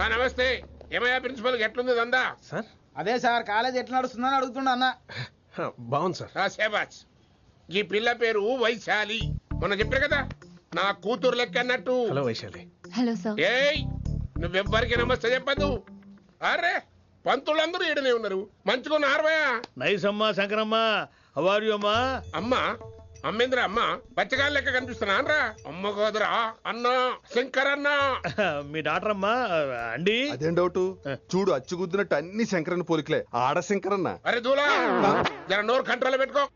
నమస్తే. ఏమయ్యా ప్రిన్సిపల్ ఎట్లుంది దందా? సార్ అదే సార్ కాలేజ్ ఎట్లా నడుస్తుందని అడుగుతున్నా అన్న. బాగుంది సార్. శేబాజ్. ఈ పిల్ల పేరు వైశాలి. మొన్న చెప్పారు కదా నా కూతురు లెక్క అన్నట్టు. హలో వైశాలి. Hello sir. ఏయ్ నువ్వెవ్వరికి నమస్తే చెప్పదు. అరే పంతులందరూ ఈడనే ఉన్నారు. మంచుకున్న ఆర్వయా. నైస్ అమ్మా శంకరమ్మ. హౌ ఆర్ యు అమ్మా? అమ్మా అమ్మేంద్ర అమ్మ బచ్చగాళ్ళ లెక్క కనిపిస్తున్నా అనరా? అమ్మ కాదురా అన్న శంకర్ అన్న. మీ డాక్టర్ అమ్మా అండి. అదేం డౌట్? చూడు అచ్చుగుద్దినట్టు అన్ని శంకరన్న పోలికలే. ఆడ శంకరన్న. అరే దూలా జర నోరు కంట్రోల్ పెట్టుకో.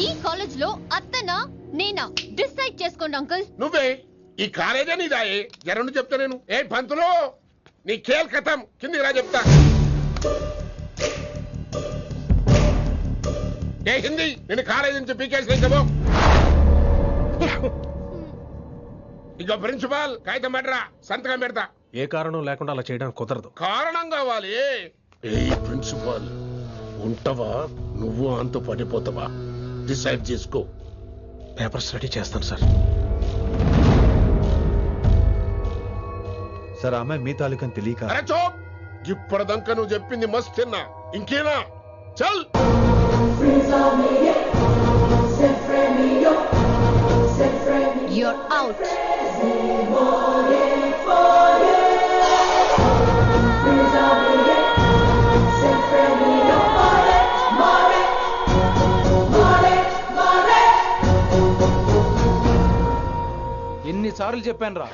ఈ కాలేజ్ లో అత్తనా నేనా డిసైడ్ చేసుకోండి అంకుల్. నువ్వే ఈ కాలేజా నీదాయే? జరను చెప్తా నేను. ఏ పంతులు నీ ఖేల్ కథం. కిందికి రా చెప్తా. ఏ హిందీ నేను కాలేజీ నుంచి పీకేసి చెప్పు. ఇక ప్రిన్సిపాల్ కాగితం పెట్టరా, సంతకం పెడతా. ఏ కారణం లేకుండా అలా చేయడానికి కుదరదు. కారణం కావాలి. ఏ ప్రిన్సిపాల్ ఉంటావా నువ్వు అంత పడిపోతావా? డిసైడ్ చేసుకో. పేపర్ స్టడీ చేస్తాను సార్. సార్ ఆమె మీ తాలూకని తెలియక. అరే చోప్. ఇప్పటిదాకా నువ్వు చెప్పింది మస్త్ తిన్నా. ఇంకేనా? చల్. You're out. ఎన్నిసార్లు చెప్పాను రా,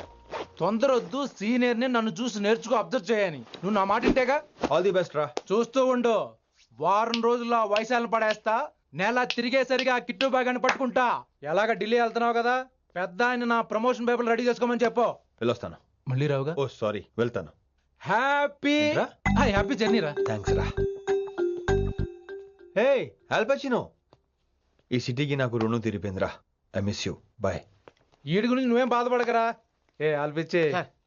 తొందరొద్దు, సీనియర్ ని నన్ను చూసి నేర్చుకో, అబ్జర్వ్ చేయని. నువ్వు నా మాట ఇంటేగా. ఆల్ ది బెస్ట్ రా. చూస్తూ ఉండు, వారం రోజుల్లో వైశాలను పడేస్తా. నెల తిరిగేసరిగా కిట్టు బాగాని పట్టుకుంటా. ఎలాగ ఢిల్లీ వెళ్తున్నావు కదా, పెద్ద ఆయన నా ప్రమోషన్ పేపర్ రెడీ చేసుకోమని చెప్పు. వెళ్ళొస్తాను. మళ్ళీ రావుగా? ఓ సారీ, వెళ్తాను. హ్యాపీ హ్యాపీ జర్నీ రా. థ్యాంక్స్ రా. హే ఆల్పచినో, ఈ సిటీకి నాకు రుణం తీరిపోయిందిరా. I miss you. బాయ్. వీడి గురించి నువ్వేం బాధపడకరా. ఏ ఆల్పిచ్చే,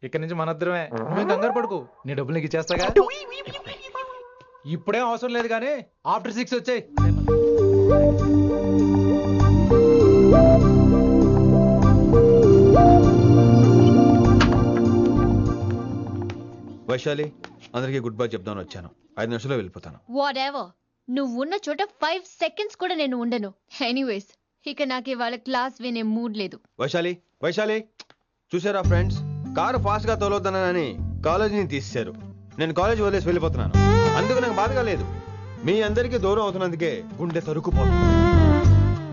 ఇక్కడి నుంచి మనద్దరమే. నువ్వేం కంగారు పడుకు, నీ డబ్బులు నీకు ఇచ్చేస్తాగా. ఇప్పుడేం అవసరం లేదు కానీ ఆఫ్టర్ 6 వచ్చాయి. వైశాలి, అందరికీ గుడ్ బై చెప్దామని వచ్చాను. 5 నిమిషాల్లో వెళ్ళిపోతాను. వాటెవర్. నువ్వు ఉన్న చోట 5 seconds కూడా నేను ఉండను. ఎనీవేస్, ఇక నాకు ఇవాళ క్లాస్ వినే మూడ్ లేదు. వైశాలి, వైశాలి, చూసారా ఫ్రెండ్స్, కారు ఫాస్ట్ గా తోలొద్దనని కాలేజీని తీసేశారు. నేను కాలేజ్ వదిలేసి వెళ్ళిపోతున్నాను. అందుకు నాకు బాధగా లేదు. మీ అందరికీ దూరం అవుతున్నందుకే గుండె తరుక్కుపోతుంది.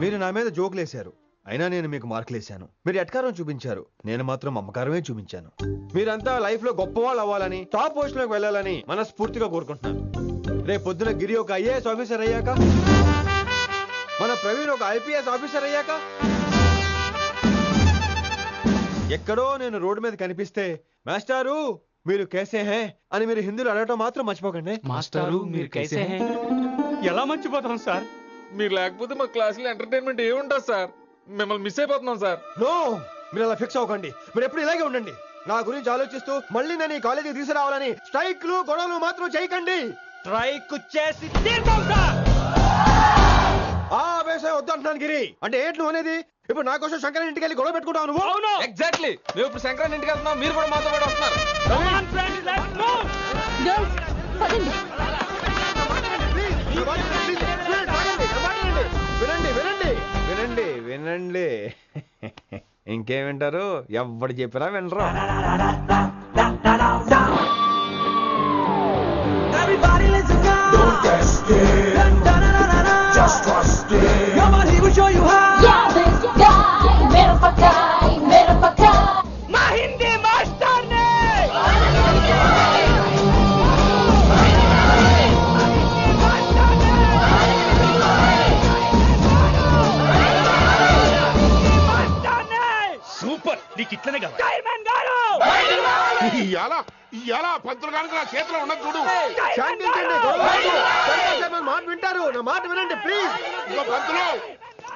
మీరు నా మీద జోకులేశారు, అయినా నేను మీకు మార్కులేశాను. మీరు ఎట్కారం చూపించారు, నేను మాత్రం అమ్మకారమే చూపించాను. మీరంతా లైఫ్ లో గొప్పవాళ్ళు అవ్వాలని, టాప్ పొజిషన్ లోకి వెళ్ళాలని మనస్ఫూర్తిగా కోరుకుంటున్నాను. రేపు పొద్దున గిరి ఒక IAS ఆఫీసర్ అయ్యాక, మన ప్రవీణ్ ఒక IPS ఆఫీసర్ అయ్యాక, ఎక్కడో నేను రోడ్డు మీద కనిపిస్తే మాస్టారు మీరు కేసే హే అని మీరు హిందీలో అడగటం మాత్రం మర్చిపోకండి. మాస్టారు మీరు కైసే హై? ఎలా మర్చిపోతాం సార్? మీరు లేకపోతే మా క్లాసులో ఎంటర్టైన్మెంట్ ఏముంటుంది సార్? మిమ్మల్ని మిస్ అయిపోతున్నాం సార్. నో, మీరు అలా ఫిక్స్ అవ్వకండి. మీరు ఎప్పుడు ఇలాగే ఉండండి. నా గురించి ఆలోచిస్తూ మళ్ళీ నేను ఈ కాలేజీకి తీసుకురావాలని స్ట్రైక్లు గొడవలు మాత్రం చేయకండి. స్ట్రైక్ చేసి తీర్థం సార్. ఆ వ్యవసాయం వద్దు అంటున్నాను గిరి. అంటే ఏంటి నువ్వు అనేది? ఇప్పుడు నా కోసం శంకరన్ ఇంటికి వెళ్ళి గొడవ పెట్టుకుంటావు నువ్వు? అవును, ఎగ్జాక్ట్లీ. మేము ఇప్పుడు శంకరన్ ఇంటికి వెళ్తున్నాం, మీరు కూడా మాతో పాటు వస్తున్నారు. గర్ల్స్ పదండి. వినండి వినండి వినండి వినండి. ఇంకేం వింటారు? ఎవడు చెప్పినా వినరు. సూపర్, నీకు ఇట్లనే కావాలి. ఇవాళ పంతులు కనుక నా చేతిలో ఉన్నది చూడు. మాట వింటారు, నా మాట వినండి ప్లీజ్. ఇదిగో పంతులు,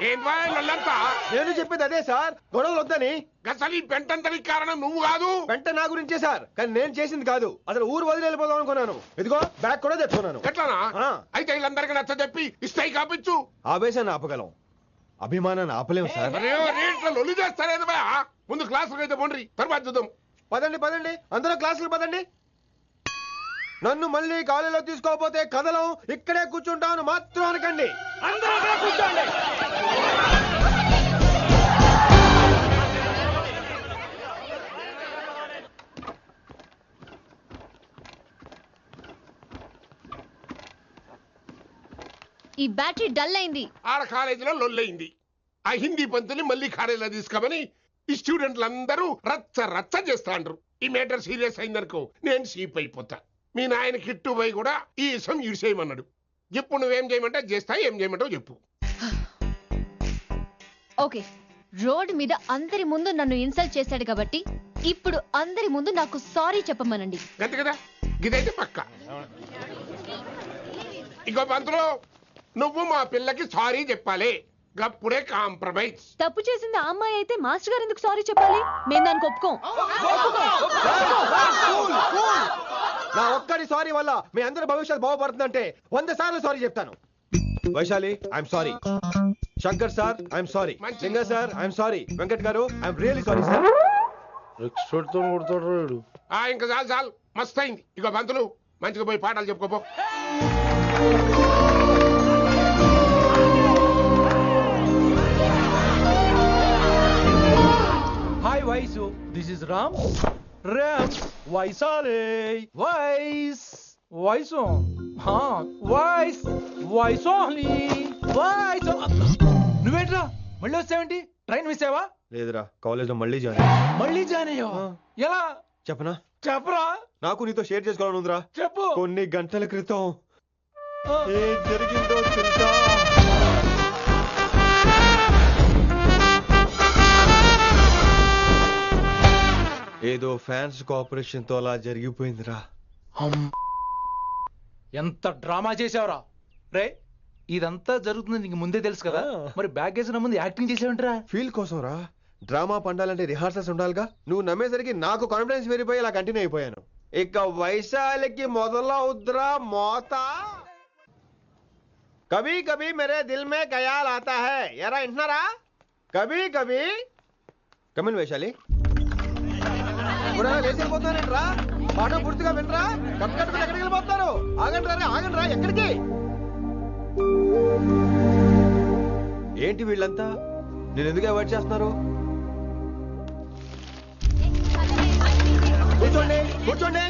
ఏంట్రా లొల్లంతా? నేను చెప్పేది అదే సార్, గొడవలు వద్దని. అసలు ఈ పెంటంతనికి కారణం నువ్వు కాదు. వెంట నా గురించే సార్, కానీ నేను చేసింది కాదు. అసలు ఊరు వదిలి వెళ్ళిపోదాం అనుకున్నాను. ఇదిగో బ్యాగ్ కూడా తెచ్చుకున్నాను. ఎట్లానా? ఆ. అయితే వీళ్ళందరికీ నచ్చ చెప్పి ఇస్తాయి కాపించు. ఆవేశాన్ని ఆపగలం, అభిమానాన్ని ఆపలేము సార్. అరే రేట్ల లొల్లి చేస్తారేది బా. ముందు క్లాసులకు అయితే పోండి, తర్వాత చూద్దాం. పదండి పదండి, అందరూ క్లాసులు పదండి. నన్ను మళ్ళీ కాలేజీలో తీసుకోకపోతే కదలం, ఇక్కడే కూర్చుంటాను మాత్రం అనకండి. అందరూ అక్కడే కూర్చోండి. ఈ బ్యాటరీ డల్ అయింది. ఆడ కాలేజీలో లొల్లయింది. ఆ హిందీ పంతుని మళ్ళీ కాలేజీలో తీసుకోమని ఈ స్టూడెంట్లందరూ రచ్చ రచ్చ చేస్తాండ్రు. ఈ మేటర్ సీరియస్ అయిందనుకో నేను సీప్ అయిపోతా. మీ నాయన కిట్టు పోయి కూడా ఈ విషయం ఇడిసేయమన్నాడు. ఇప్పుడు నువ్వేం చేయమంటే చేస్తా, ఏం చేయమంటావు చెప్పు. ఓకే, రోడ్ మీద అందరి ముందు నన్ను ఇన్సల్ట్ చేశాడు కాబట్టి ఇప్పుడు అందరి ముందు నాకు సారీ చెప్పమనండి. గంతే కదా, గిదైతే పక్క. ఇగో పంతులు, నువ్వు మా పిల్లకి సారీ చెప్పాలి. గప్పుడే కాంప్రమైజ్. తప్పు చేసింది ఆ అమ్మాయి అయితే మాస్టర్ గారు ఎందుకు సారీ చెప్పాలి? మేము దానికి ఒప్పుకోం. నా ఒక్కడి సారీ వల్ల మీ అందరి భవిష్యత్తు బాగుపడుతుందంటే 100 సార్లు సారీ చెప్తాను. Vaishali, I'm sorry. Shankar sir, I'm sorry. Singer sir, I'm sorry. Venkat గారు, ఐఎమ్ రియలీ సారీ సార్. ఇంకా చాలు చాలు, మస్త్ అయింది. ఇగో పంతులు, మంచిగా పోయి పాఠాలు చెప్పుకోపో. Hi Vaishu, this is Ram. Ram Vaishali. వైస్ వైసు, వైస్ వైసోలి వైస్. నువ్వేంట్రా మళ్ళీ వచ్చావేంటి? ట్రైన్ మిస్ అయ్యావా? లేదురా, కాలేజ్ లో మళ్ళీ జాయిన్. మళ్ళీ జాయిన్ అయ్యావా? ఎలా చెప్పనా? చెప్పరా. నాకు నీతో షేర్ చేసుకోవాలని ఉందిరా. చెప్పు. కొన్ని గంటల క్రితం ఏం జరిగిందో తెలుసా? ఏదో ఫ్యాన్స్ కోఆపరేషన్ తో అలా జరిగిపోయిందిరా. ఎంత డ్రామా చేసావురా రే. ఇదంతా జరుగుతుంది నీకు ముందే తెలుసు కదా, మరి బ్యాగ్ వేసిన ముందు యాక్టింగ్ చేసావంటరా? ఫీల్ కోసం రా. డ్రామా పండాలంటే రిహార్సల్స్ ఉండాలిగా. నువ్వు నమ్మేసరికి నాకు కాన్ఫిడెన్స్ పెరిగిపోయి ఇలా కంటిన్యూ అయిపోయాను. ఇక వైశాలికి మొదలవుద్రా మోత. కభీ కభీ మేరే దిల్ మే ఖయాల్ ఆతా హై. ఎరా ఇంటున్నారా? కభీ కభీ. కమిన్ వైశాలి. లేచిపోతానంట్రా, పాఠం పూర్తిగా వినరా? కట్టుకట్టుకుని ఎక్కడికి వెళ్ళిపోతారు? ఆగండి రా, ఆగండి రా. ఎక్కడికి? ఏంటి వీళ్ళంతా నేను ఎందుకు అవాయిడ్ చేస్తున్నారు? కూర్చోండి కూర్చోండి.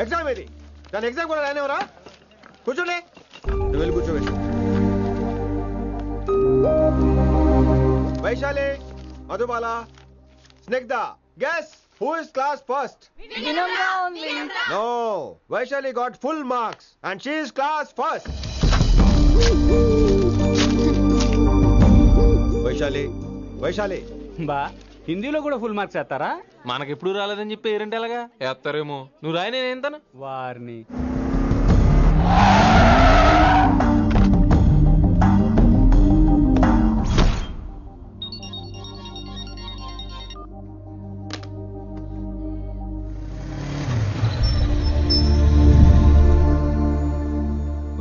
ఎగ్జామ్ ఏది? దాని ఎగ్జామ్ కూడా రానివరా? కూర్చోండి. నువ్వు వెళ్ళి కూర్చోవేసి. Vaishali, Madhubala, Snigdha, guess who is class first? Vinamra only. No, Vaishali got full marks and she is class first. Vaishali, Vaishali. బా హిందీలో కూడా ఫుల్ మార్క్స్ వేస్తారా? మనకెప్పుడు రాలేదని చెప్పి ఏరంటే ఎలాగా వేస్తారేమో. నువ్వు రాయి, నేను ఏంతను వారిని.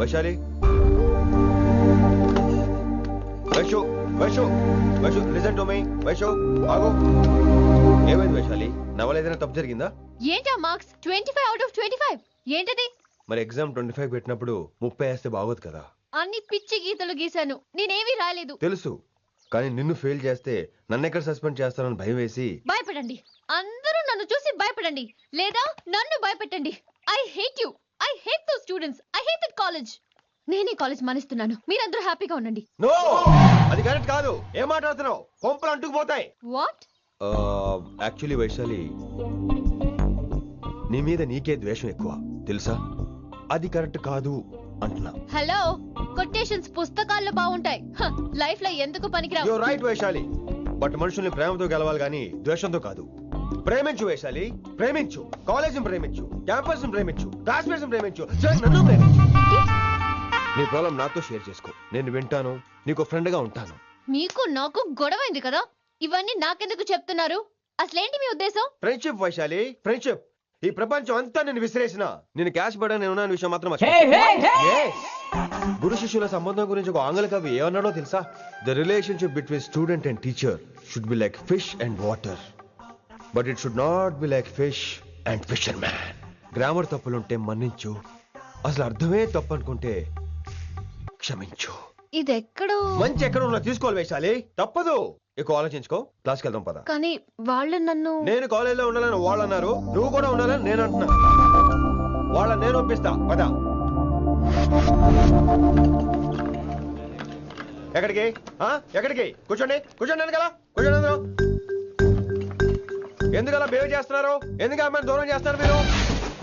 Vaishali, Vaishu, Vaishu, Vaishu, listen to me. Vaishu, ఆగు. ఏమైంది వైశాలి? నవల ఏదైనా తప్పు జరిగిందా? ఏంటా మార్క్స్? 25 out of 25. ఏంటది? మరి ఎగ్జామ్ 25 పెట్టినప్పుడు 30 వేస్తే బాగోదు కదా? అన్ని పిచ్చి గీతలు గీశాను, నేనేమీ రాలేదు. తెలుసు, కానీ నిన్ను ఫెయిల్ చేస్తే నన్ను ఎక్కడ సస్పెండ్ చేస్తానని భయం వేసి. భయపడండి, అందరూ నన్ను చూసి భయపడండి, లేదా నన్ను భయపెట్టండి. I hate you. I hate those students. I hate that college. నేనే కాలేజ్ మానేస్తున్నాను. మీరందరూ హ్యాపీగా ఉండండి. నో, అది కరెక్ట్ కాదు. ఏం మాట్లాడుతున్నావు? కొంపలు అంటుకుపోతాయి. వాట్? యాక్చువల్లీ వైశాలి, నీ మీద నీకే ద్వేషం ఎక్కువ తెలుసా? అది కరెక్ట్ కాదు అంటున్నా. హలో, కొటేషన్స్ పుస్తకాల్లో బాగుంటాయి, లైఫ్ లో ఎందుకు పనికిరావు. You are right Vaishali, but మనుషుల్ని ప్రేమతో గెలవాలి గానీ ద్వేషంతో కాదు. ప్రేమించు వైశాలి, ప్రేమించు. కాలేజీని ప్రేమించు, క్యాంపస్ ప్రేమించు, క్లాస్మేట్స్ ప్రేమించు, నన్ను ప్రేమించు. నీ ప్రాబ్లం నాతో షేర్ చేసుకో. నేను వింటాను, నీకు ఫ్రెండ్ గా ఉంటాను. మీకు నాకు గొడవైంది కదా, ఇవన్నీ నాకెందుకు చెప్తున్నారు? అసలేంటి మీ ఉద్దేశం? Friendship Vaishali, friendship. ఈ ప్రపంచం అంతా నేను విసిరేసిన నేను క్యాష్ పడా నేను ఉన్న విషయం మాత్రం Yes. గురు శిష్యుల సంబంధం గురించి ఒక ఆంగ్ల కవి ఏమన్నాడో తెలుసా? The relationship between student and teacher should be like fish and water, but it should not be like fish and fisherman. Grammar తప్పులుంటే మన్నించు, అసలు అర్థమే తప్పు అనుకుంటే క్షమించు. ఇది ఎక్కడో మంచి ఎక్కడ ఉన్నా తీసుకోవాలి వైశాలి, తప్పదు. ఎక్కువ ఆలోచించుకో, క్లాస్కి వెళ్దాం పద. కానీ వాళ్ళు నన్ను నేను కాలేజీలో ఉండాలని వాళ్ళు అన్నారు, నువ్వు కూడా ఉండాలని నేను అంటున్నా. వాళ్ళని నేను ఒప్పిస్తా పద. ఎక్కడికి ఎక్కడికి? కూర్చోండి కూర్చోండి కదా, కూర్చోండి అందరూ. ఎందుకలా బిహేవ్ చేస్తున్నారు? ఎందుకు అమ్మాయిని దూరం చేస్తారు మీరు?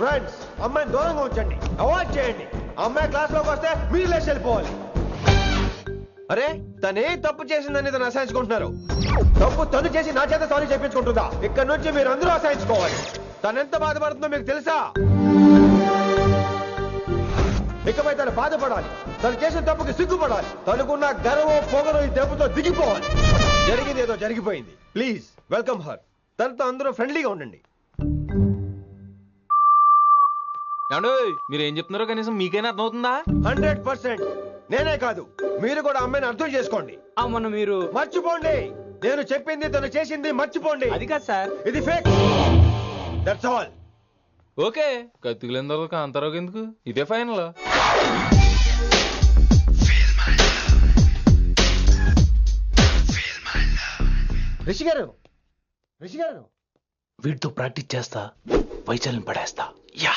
ఫ్రెండ్స్, అమ్మాయిని దూరంగా ఉంచండి, అవాయిడ్ చేయండి. అమ్మాయి క్లాస్ లోకి వస్తే మీరు లేచి వెళ్ళిపోవాలి. అరే తనే తప్పు చేసిందని తను అసహించుకుంటున్నారు. తప్పు తను చేసి నా చేత సారీ చెప్పించుకుంటుందా? ఇక్కడ నుంచి మీరు అందరూ అసహించుకోవాలి. తనెంత బాధపడుతుందో మీకు తెలుసా? ఇకపై తను బాధపడాలి, తను చేసిన తప్పుకి సిగ్గుపడాలి. తనకున్న గర్వం పొగరు ఈ దెబ్బతో దిగిపోవాలి. జరిగింది ఏదో జరిగిపోయింది. Please welcome her. తనతో అందరూ ఫ్రెండ్లీగా ఉండండి. మీరు ఏం చెప్తున్నారో కనీసం మీకైనా అర్థమవుతుందా? 100%. నేనే కాదు, మీరు కూడా అమ్మాయిని అర్థం చేసుకోండి. మొన్న మీరు మర్చిపోండి, నేను చెప్పింది తను చేసింది మర్చిపోండి. అది కాదు సార్, ఇది ఫేక్. That's all. ఓకే, కత్తిలేని తర్వాత కాంతారావు ఎందుకు? ఇదే ఫైనల్. రిషి గారు, రిషి గారు, వీటితో ప్రాక్టీస్ చేస్తా, వైశాల్యం పడేస్తా. యా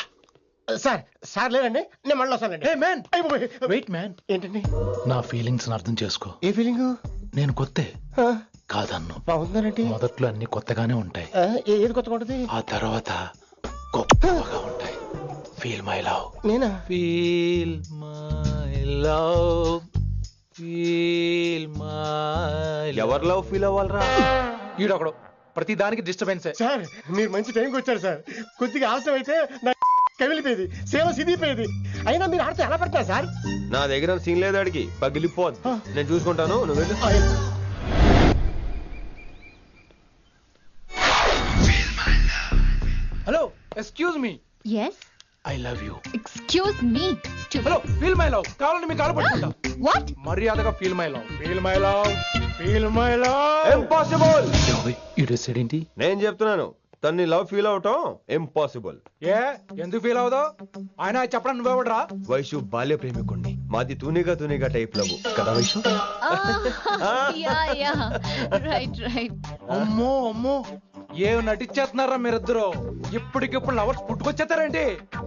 సార్ సార్ లేదండి, నేను మళ్ళీ వస్తానండి. వెయిట్ మ్యాన్, ఏంటండి నా ఫీలింగ్స్ అర్థం చేసుకో. ఏ ఫీలింగ్? నేను కొత్తే కాదన్ను. బాగుందండి. మొదట్లో అన్ని కొత్తగానే ఉంటాయి, ఏది కొత్తగా ఉంటుంది? ఆ తర్వాత గొప్పగా ఉంటాయి. Feel my love. నేనా? Feel my love, feel my. ఎవరు లవ్ ఫీల్ అవ్వాలరా? ఈడొకడు ప్రతి దానికి డిస్టర్బెన్స్. సార్ మీరు మంచి టైంకి వచ్చారు సార్. కొద్దిగా ఆలస్యం అయితే నా కమిలిపోయేది, సేవ సిదిపోయేది. అయినా మీరు ఆడితే ఎలా పడతారు సార్? నా దగ్గర సీన్ లేదు, అడిగి పగిలిపోదు. నేను చూసుకుంటాను, నువ్వు వెళ్ళు. Hello, excuse me. yes I love you. excuse me. Hello, feel my love. కావాలంటే మీకు కాలు పట్టుకుంటా. what? మర్యాదగా feel my love, feel my love, feel my love. Impossible. ఇటు సైడ్ ఏంటి? నేను చెప్తున్నాను, తన్ని లవ్ ఫీల్ అవటం ఇంపాసిబుల్. ఏ ఎందుకు ఫీల్ అవుదావు? ఆయన చెప్పడం నువ్వెవడరా? వైషు బాల్య ప్రేమికుణ్ణి, మాది తూనిగా తూనిగా టైప్ లవ్ కదా వైషు? yeah right. అమ్మో అమ్మో, ఏం నటించేస్తున్నారా మీరిద్దరు? ఇప్పటికిప్పుడు లవర్స్ పుట్టుకొచ్చేస్తారేంటి?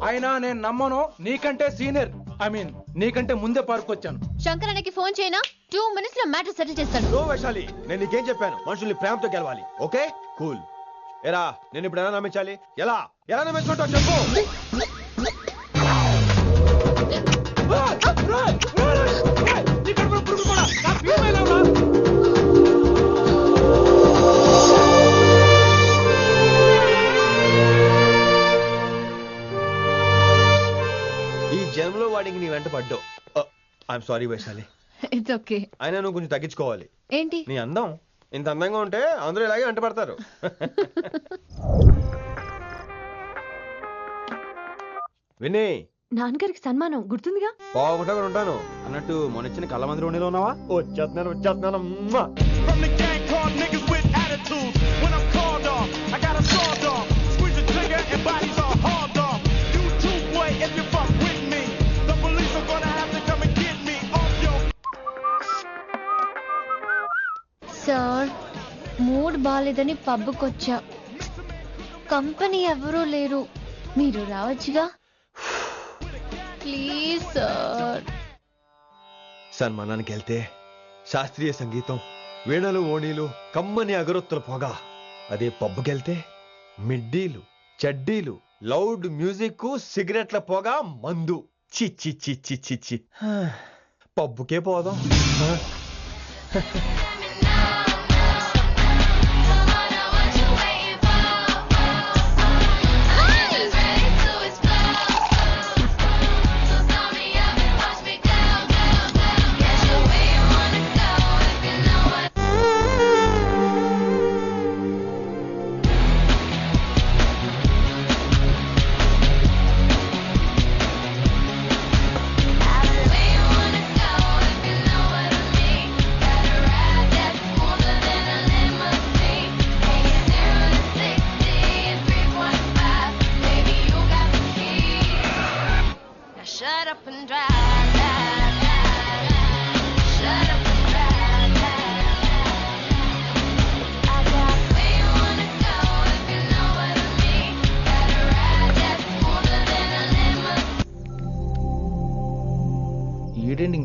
అయినా నేను నమ్మను, నీకంటే సీనియర్, ఐ మీన్ నీకంటే ముందే పార్కొచ్చాను. శంకరానికి ఫోన్ చేయనా? 2 minutes లో మ్యాటర్ సెటిల్ చేస్తాను. నో వైశాలి, నేను నీకేం చెప్పాను? మనుషుల్ని ప్రేమతో గెలవాలి. Okay cool. ఎరా నేను ఇప్పుడు ఎలా నమ్మించాలి? ఎలా ఎలా నమ్మించుకుంటావు చెప్పు. ఈ జన్మలో వాడికి నీ వెంట పడ్డావు. I'm sorry Vaishali. It's okay. అయినా నువ్వు కొంచెం తగ్గించుకోవాలి. ఏంటి? నీ అందం ఇంత అందంగా ఉంటే అందరూ ఇలాగే వెంట పడతారు. విని నాన్నగారికి సన్మానం గుర్తుందిగా? బాగుంటా కూడా ఉంటాను అన్నట్టు మొన్నొచ్చిన కళ్ళ మంది ఉండిలో ఉన్నావా? వచ్చేస్తున్నాను. సార్, మూడ్ బాలేదని పబ్కొచ్చా. కంపెనీ ఎవరూ లేరు, మీరు రావచ్చుగా. Please sir. సన్మానానికి వెళ్తే శాస్త్రీయ సంగీతం, వీణలు ఓణీలు, కమ్మని అగరొత్తుల పొగ. అదే పబ్బుకెళ్తే మిడ్డీలు, చెడ్డీలు, లౌడ్ మ్యూజిక్, సిగరెట్ల పొగ, మందు. చిచ్చి చిచ్చి చిచ్చి. పబ్బుకే పోదాం.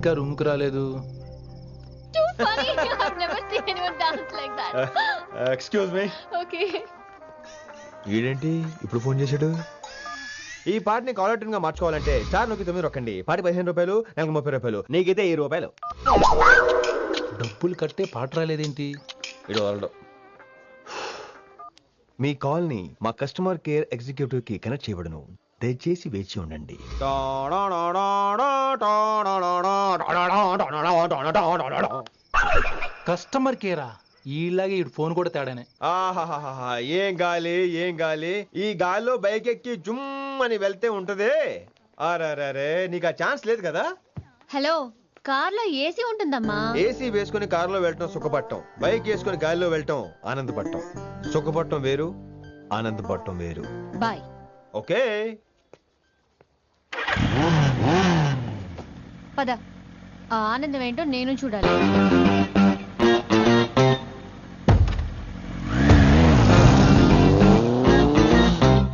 ఇంకా రూమ్ కి రాలేదు. Too funny. I've never seen anyone dance like that. Excuse me. Okay. వీడేంటి ఇప్పుడు ఫోన్ చేశాడు? ఈ పాటని కాలర్ ట్యూన్ గా మార్చుకోవాలంటే స్టార్ నొక్కి 9 రొక్కండి. పాటి 15 రూపాయలు, నాకు 30 రూపాయలు, నీకైతే 10 రూపాయలు. డబ్బులు కట్టే పాట రాలేదేంటి? వీడు వాళ్ళు మీ కాల్ ని మా కస్టమర్ కేర్ ఎగ్జిక్యూటివ్ కి కనెక్ట్ చేయబడును. దయచేసి వేచి ఉండండి. కస్టమర్ కేరా? ఈలాగే ఇటు ఫోన్ కూడా తేడానే. ఆహాహాహా, ఏం గాలి ఏం గాలి. ఈ గాలిలో బైక్ ఎక్కి జుమ్ అని వెళ్తే ఉంటదే. అరే నీకు ఆ ఛాన్స్ లేదు కదా. హలో, కార్ లో ఏసీ ఉంటుందమ్మా. ఏసీ వేసుకుని కారులో వెళ్ళటం సుఖపట్టం, బైక్ వేసుకుని గాలిలో వెళ్ళటం ఆనందపట్టం. సుఖపట్టం వేరు, ఆనందపట్టం వేరు. బాయ్. ఓకే పద, ఆ ఆనందం ఏంటో నేను చూడాలి.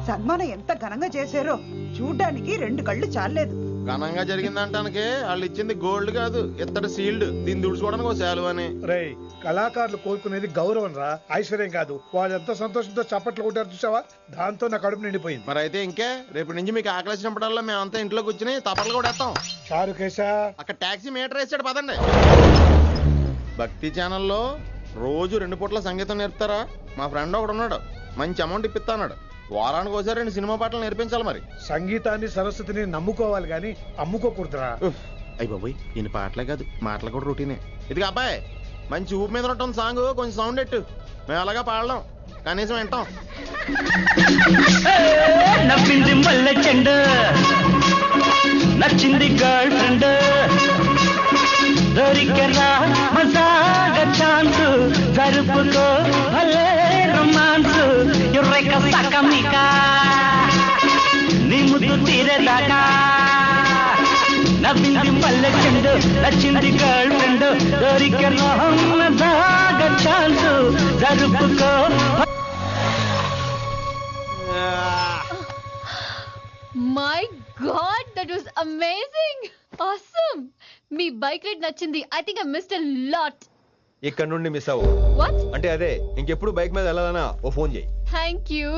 సన్మానం ఎంత ఘనంగా చేశారో చూడ్డానికి 2 కళ్ళు చాలేదు. ఘనంగా జరిగిందంటానికి వాళ్ళు ఇచ్చింది గోల్డ్ కాదు, ఇత్తడి సీల్డ్. దీన్ని దుడుచుకోవడానికి ఒక శాలువ అని. రే, కళాకారులు కోరుకునేది గౌరవం రా, ఐశ్వర్యం కాదు. వాళ్ళు ఎంతో సంతోషంతో చప్పట్లు కొట్టారు చూసావా, దాంతో నా కడుపు నిండిపోయింది. మరి అయితే ఇంకే రేపటి నుంచి మీకు ఆకలిసినప్పుడల్లా మేమంతా ఇంట్లో కూర్చుని తప్పట్లు కూడా వేస్తాం. చారుకేశా, అక్కడ టాక్సీ మీటర్ వేసాడు పదండి. భక్తి ఛానల్లో రోజు 2 పూట్ల సంగీతం నేర్పుతారా? మా ఫ్రెండ్ ఒకడు ఉన్నాడు, మంచి అమౌంట్ ఇప్పిస్తాడు. వారానికి ఒకసారి 2 సినిమా పాటలు నేర్పించాలి. మరి సంగీతాన్ని సరస్వతిని నమ్ముకోవాలి గాని అమ్ముకోకూడదురా. అయ్యి బాబోయ్, ఈయన పాటలే కాదు మాటలు కూడా రొటీనే. ఇదిగా అబ్బాయి, మంచి ఊపు మీద ఉంటుంది సాంగ్, కొంచెం సౌండ్ ఎట్టు. మేము అలాగా పాడలేం, కనీసం వింటాం. నవ్వింది మల్లె చెండు, నచ్చింది గర్ల్ ఫ్రెండ్, దొరికరా మజాగా ఛాన్స్, జరుపుకో భలే రొమాన్స్, ఎర్రెక సకమిక నీ ముద్దు తీరేదాకా. నవ్వింది మల్లె చెండు, నచ్చింది గర్ల్ ఫ్రెండ్, దొరికరా మజాగా ఛాన్స్, జరుపుకో. My god, that was amazing, awesome. మీ బైక్ రైడ్ నచ్చింది. I think I missed a lot. ఇక్కడ నుండి మిస్ అవ్వు. వాట్? అంటే అదే, ఇంకెప్పుడు బైక్ మీద వెళ్ళాలన్నా ఓ ఫోన్ చేయి. Thank you.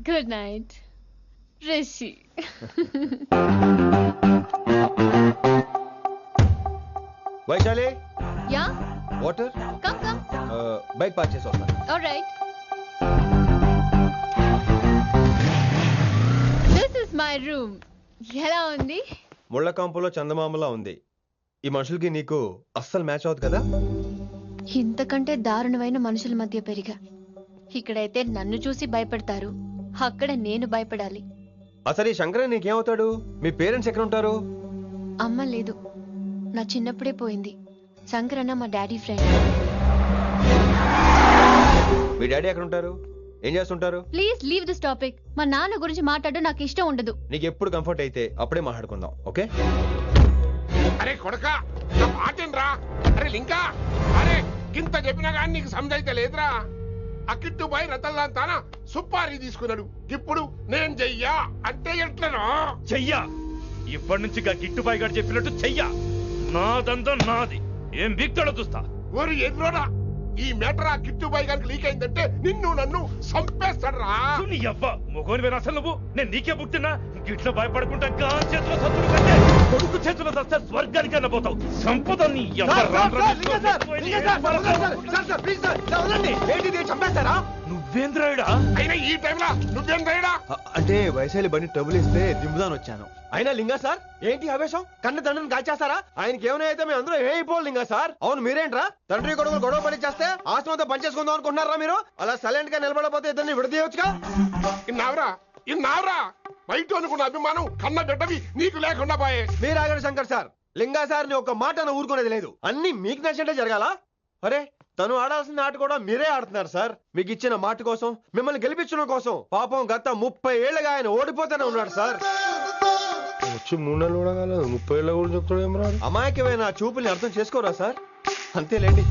Good night Rishi. Vaishali, yeah, water. Come come. Bike park చేసి వస్తాను. Alright. This is my room. ఎలా ఉంది? ముళ్ళ కాంపులో చందమామలా ఉంది. ఈ మనుషులకి నీకు అస్సలు మ్యాచ్ అవుతుంది కదా. ఇంతకంటే దారుణమైన మనుషుల మధ్య పెరిగా. ఇక్కడైతే నన్ను చూసి భయపడతారు, అక్కడ నేను భయపడాలి. అసలు ఈ శంకరన్ నీకేమవుతాడు? మీ పేరెంట్స్ ఎక్కడ ఉంటారు? అమ్మ లేదు, నా చిన్నప్పుడే పోయింది. శంకరన్న మా డాడీ ఫ్రెండ్. మీ డాడీ ఎక్కడ ఉంటారు? ఏం చేస్తుంటారు? Please leave this topic. మా నాన్న గురించి మాట్లాడడం నాకు ఇష్టం ఉండదు. నీకు ఎప్పుడు కంఫర్ట్ అయితే అప్పుడే మాట్లాడుకుందాం, ఓకే? అరే కొడక, నా మాటేనరా? అరే లింకా, అరే ఇంత చెప్పినా కానీ నీకు సమజైతే లేదురా. అక్కిట్టు పోయి రతల్లాంతానా సుపారీ తీసుకున్నాడు. ఇప్పుడు నేను చెయ్యా అంటే ఎట్లనో చెయ్యా. ఇప్పటి నుంచి గిట్టుబాయి గారు చెప్పినట్టు చెయ్యా. నాదంతా నాది. ఏం బిగ్తాడో చూస్తా. ఓరి ఎర్రోడా, ఈ మేటర్ ఆ కిట్టుబాయి గారికి లీక్ అయిందంటే నిన్ను నన్ను చంపేస్తాడరా. నీ అబ్బా మొగోని అసలు నువ్వు. నేను నీకే పుట్టినా గిట్ల భయపడుకుంటా గాని చేతిలో సత్తుడు కంటే కొడుకు చేతిలో సస్తే స్వర్గానికి అన్నపోతావు. సంపద నీ నువ్వేంద్రాయుడా? అయినా ఈ టైంలో నువ్వేంద్రాయుడా? అంటే వైశాలి బండి ట్రబుల్ ఇస్తే దింపుదాని వచ్చాను. అయినా లింగా సార్ ఏంటి ఆవేశం? కన్న తండ్రిని కాల్చేస్తారా? ఆయనకి ఏమైనా అయితే మేము అందరూ ఏమైపోవాలి లింగా సార్. అవును మీరేంట్రా తండ్రి కొడుకులు గొడవ పని చేస్తే ఆస్తంతో పనిచేసుకుందాం అనుకుంటున్నారా మీరు? అలా సైలెంట్ గా నిలబడపోతే ఇద్దరిని విడదీయొచ్చుగా. ఇన్నావురా బయట అనుకున్న అభిమానం కన్న బిడ్డవి నీకు లేకుండా పోయే. మీరు ఆగండి శంకర్ సార్. లింగా సార్ ని ఒక మాట ఊరుకునేది లేదు. అన్ని మీకు నచ్చినట్టే జరగాల. అరే తను ఆడాల్సిన ఆట కూడా మీరే ఆడుతున్నారు సార్. మీకు ఇచ్చిన మాట కోసం, మిమ్మల్ని గెలిపించడం కోసం పాపం గత 30 ఏళ్ళగా ఆయన ఓడిపోతూనే ఉన్నాడు సార్. వచ్చి 3 నెలలు కూడా కాలేదు, 30 ఏళ్ళ కూడా చెప్తాడు. అమాయకమైన చూపుల్ని అర్థం చేసుకోరా సార్? అంతేలేండి.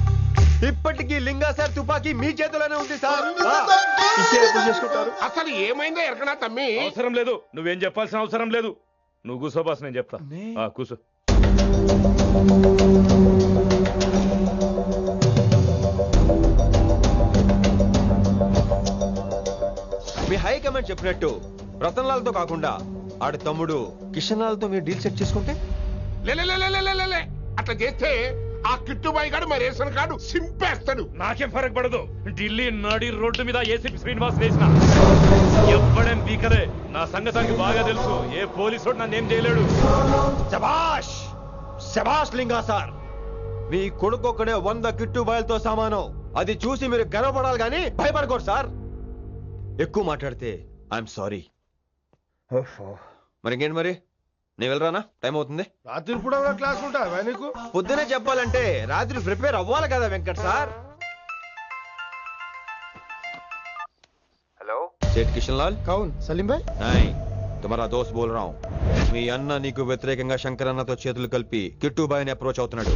ఇప్పటికీ లింగా సార్ తుపాకీ మీ చేతిలోనే ఉంది సార్. చేసుకుంటారు. అసలు ఏమైందో ఎరకనా తమ్మి? అవసరం లేదు, నువ్వేం చెప్పాల్సిన అవసరం లేదు. నువ్వు కూసో బాస్, నేను చెప్తా. కూసో. మీ హై కమాండ్ చెప్పినట్టు రతన్ లాల్తో కాకుండా ఆడి తమ్ముడు కిషన్ లాల్తో మీరు డీల్ సెట్ చేసుకుంటే లే అట్లా చేస్తే ఆ కిట్టుబాయి గారు మా రేషన్ కార్డు సింపేస్తాడు. నాకేం ఫరక్ పడదు. ఢిల్లీ నడి రోడ్డు మీద ఏసీపీ శ్రీనివాస్ వేసిన ఎవ్వడేం బీకరే. నా సంగతానికి బాగా తెలుసు. ఏ పోలీసు నన్నేం చేయలేడు. శభాష్ శభాష్ లింగా సార్, మీ కొడుకు ఒక్కడే 100 కిట్టుబాయలతో సమానం. అది చూసి మీరు గర్వపడాలి కానీ భయపడకూడదు సార్. ఎక్కువ మాట్లాడితే ఐఎమ్ సారీ. మరి ఇంకేంటి మరి, నేను వెళ్ళరానా? టైం అవుతుంది. రాత్రి కూడా క్లాస్ ఉంటావా నీకు? పొద్దునే చెప్పాలంటే రాత్రి ప్రిపేర్ అవ్వాలి కదా వెంకట్ సార్. హలో సేठ కిషన్ లాల్. కౌన్ సలీం భాయ్? నై తుమారా దోస్త్ బోల్ రా హూం. మీ అన్న నీకు వ్యతిరేకంగా శంకరన్నతో చేతులు కలిపి కిట్టుబాయిని అప్రోచ్ అవుతున్నాడు.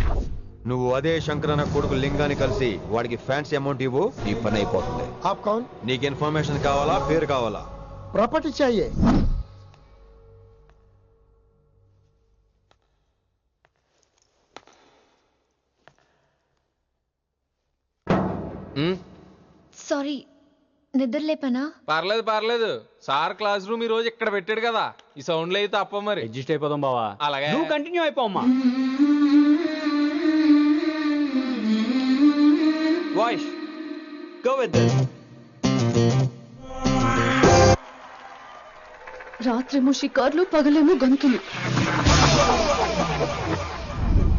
నువ్వు అదే శంకరన్న కొడుకు లింగాన్ని కలిసి వాడికి ఫ్యాన్సీ అమౌంట్ ఇవ్వు, ఈ పని అయిపోతుంది. ఆప్ కౌన్? నీకు ఇన్ఫర్మేషన్ కావాలా, పేరు కావాలా? ప్రాపర్టీ చాయే. సారీ, నిద్ర లేపనా? పర్లేదు. సార్ క్లాస్ రూమ్ ఈ రోజు ఇక్కడ పెట్టాడు కదా, ఈ సౌండ్లు అయితే తప్ప మరి అడ్జస్ట్ అయిపోదాం బావా. అలాగే నువ్వు కంటిన్యూ అయిపోమ్మా. Voice go with this. రాత్రేమో షికార్లు, పగలేమో గంతులు.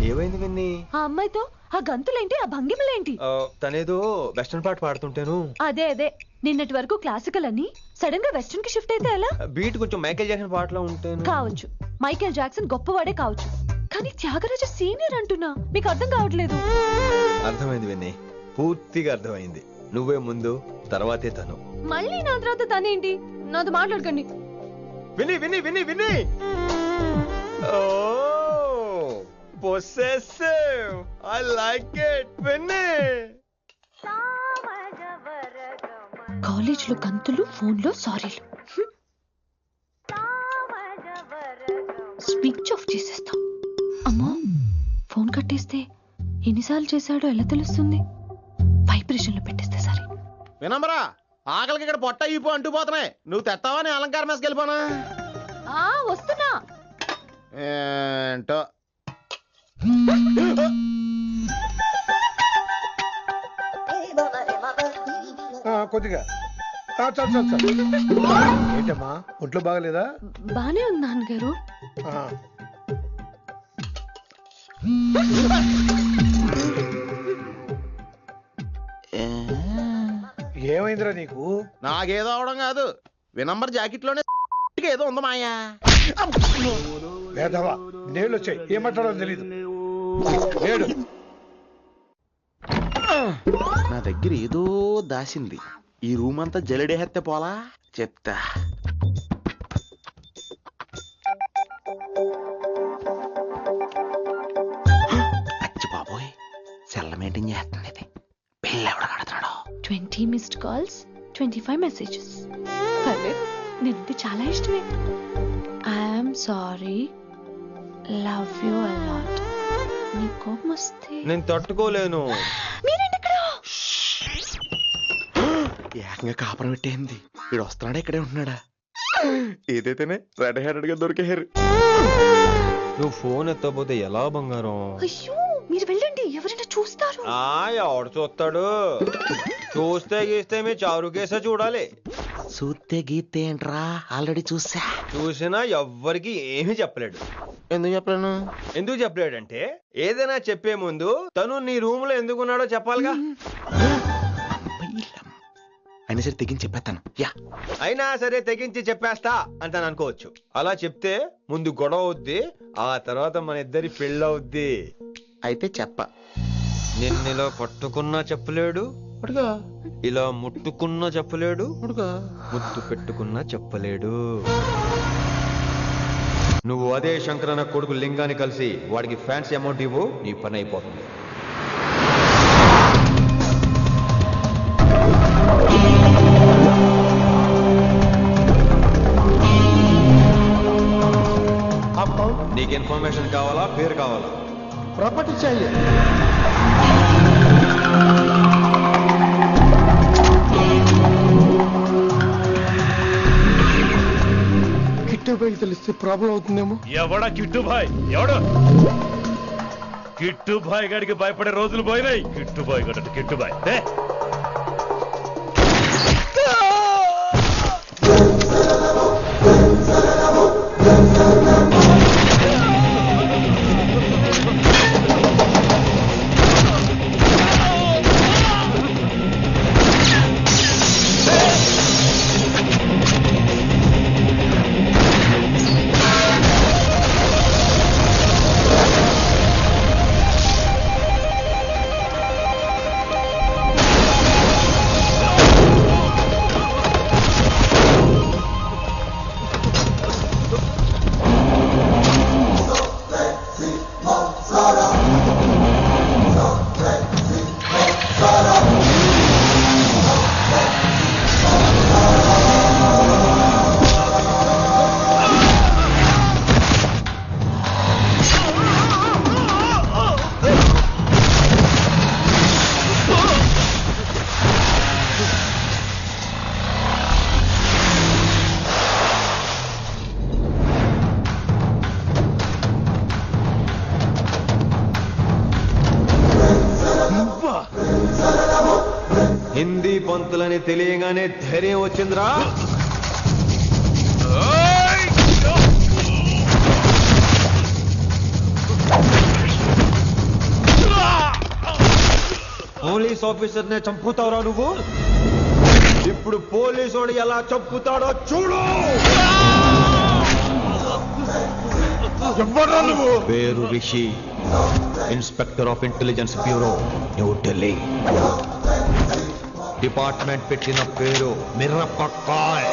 ఏమైంది విన్ని? ఆ అమ్మాయితో ఆ గంతులేంటి, ఆ భంగిమలేంటి? తనేదో వెస్టర్న్ పాట పాడుతుంటాను. అదే నిన్నటి వరకు క్లాసికల్ అని సడన్ గా వెస్టర్న్ కి షిఫ్ట్ అయితే ఎలా? బీట్ కొంచెం మైకేల్ జాక్సన్ పాటలో ఉంటాను. కావచ్చు, మైకేల్ జాక్సన్ గొప్పవాడే కావచ్చు, కానీ త్యాగరాజ సీనియర్ అంటున్నా. మీకు అర్థం కావట్లేదు. అర్థమైంది విన్ని, పూర్తిగా అర్థమైంది. నువ్వే ముందు, తర్వాతే తను. మళ్ళీ నా తర్వాత తనేంటి? నాతో మాట్లాడకండి. విని possessive. I like it. విని కాలేజ్ లో గంతులు, ఫోన్ లో సారీలు. స్విచ్ ఆఫ్ చేసేస్తాం. అమ్మో, ఫోన్ కట్టేస్తే ఎన్నిసార్లు చేశాడో ఎలా తెలుస్తుంది? వైబ్రేషన్ లో పెట్టేస్తే సరే. వినమ్రా, ఆకలికి ఇక్కడ పొట్ట ఇప్పు అంటుపోతున్నాయి. నువ్వు తెస్తావా నీ అలంకారం వేసుకెళ్ళిపోనా? వస్తున్నా. ఏంటో కొద్దిగా చాలు. ఏంటమ్మా, ఒంట్లో బాగలేదా? బానే ఉంది నాన్నగారు. ఏమైందిరా నీకు? నాకేదో అవడం కాదు, వినంబర్ జాకెట్ లోనే ఏదో ఉంది మాయా. లేదవా, నేళ్ళు వచ్చాయి, ఏం మాట్లాడో తెలీదు. నా దగ్గర ఏదో దాసింది. ఈ రూమ్ అంతా జలడేహెత్తే పోలా చెప్తా. అచ్చి బాబోయ్, సెల్ల మెయింటైన్ చేస్తుంది ఇది. పిల్ల ఎవడ కడుతున్నాడు? 20 మిస్డ్ కాల్స్, 25 మెసేజెస్. పర్లేదు, నేనంటే చాలా ఇష్టమే. I'm sorry, love you a lot. నీ కోపం వస్తే నేను తట్టుకోలేను. ఏకంగా కాపురం పెట్టేంది. వీడు వస్తున్నాడా, ఇక్కడే ఉంటున్నాడా? ఏదైతేనే రెడ్ హ్యాండెడ్ గా దొరికే హెయిర్. నువ్వు ఫోన్ ఎత్తపోతే ఎలా బంగారం? అయ్యో, మీరు వెళ్ళండి, ఎవరైనా చూస్తారు. ఎవడు చూస్తాడు? చూస్తే గీస్తే మీ చారు కేసే చూడాలి. చూస్తే గీతే ఏంట్రా, ఆల్రెడీ చూసినా ఎవ్వరికి ఏమీ చెప్పలేడు. ఎందుకు చెప్పలేను? ఎందుకు చెప్పలేడంటే ఏదైనా చెప్పే ముందు తను నీ రూమ్ లో ఎందుకున్నాడో చెప్పాలిగా. అయినా సరే తెగించి చెప్పేస్తాను. అయినా సరే తెగించి చెప్పేస్తా అంటాను అనుకోవచ్చు. అలా చెప్తే ముందు గొడవ అవుద్ది, ఆ తర్వాత మన ఇద్దరి పెళ్ళవుద్ది. అయితే చెప్ప. నిన్నిలా పట్టుకున్నా చెప్పలేడు, ఇలా ముట్టుకున్నా చెప్పలేడు, ముద్దు పెట్టుకున్నా చెప్పలేడు. నువ్వు అదే శంకరన్న కొడుకు లింగాన్ని కలిసి వాడికి ఫ్యాన్సీ అమౌంట్ ఇవ్వు, నీ పని అయిపోతుంది. నీకు ఇన్ఫర్మేషన్ కావాలా, పేరు కావాలా? ప్రాపర్టీ चाहिए కిట్టుబాయికి తెలిస్తే ప్రాబ్లం అవుతుందేమో. ఎవడా కిట్టుబాయ్? ఎవడు కిట్టుబాయ్ గారికి భయపడే రోజులు పోయినాయి. కిట్టుబాయ్ గడట కిట్టుబాయ్ హిందీ పంతులని తెలియగానే ధైర్యం వచ్చిందిరా. పోలీస్ ఆఫీసర్ నే చంపుతావురా నువ్వు. ఇప్పుడు పోలీసోడు ఎలా చంపుతాడో చూడు. పేరు Rishi, inspector of intelligence bureau, new Delhi. Department పెట్టిన పేరు మిర్రపక్కాయ్.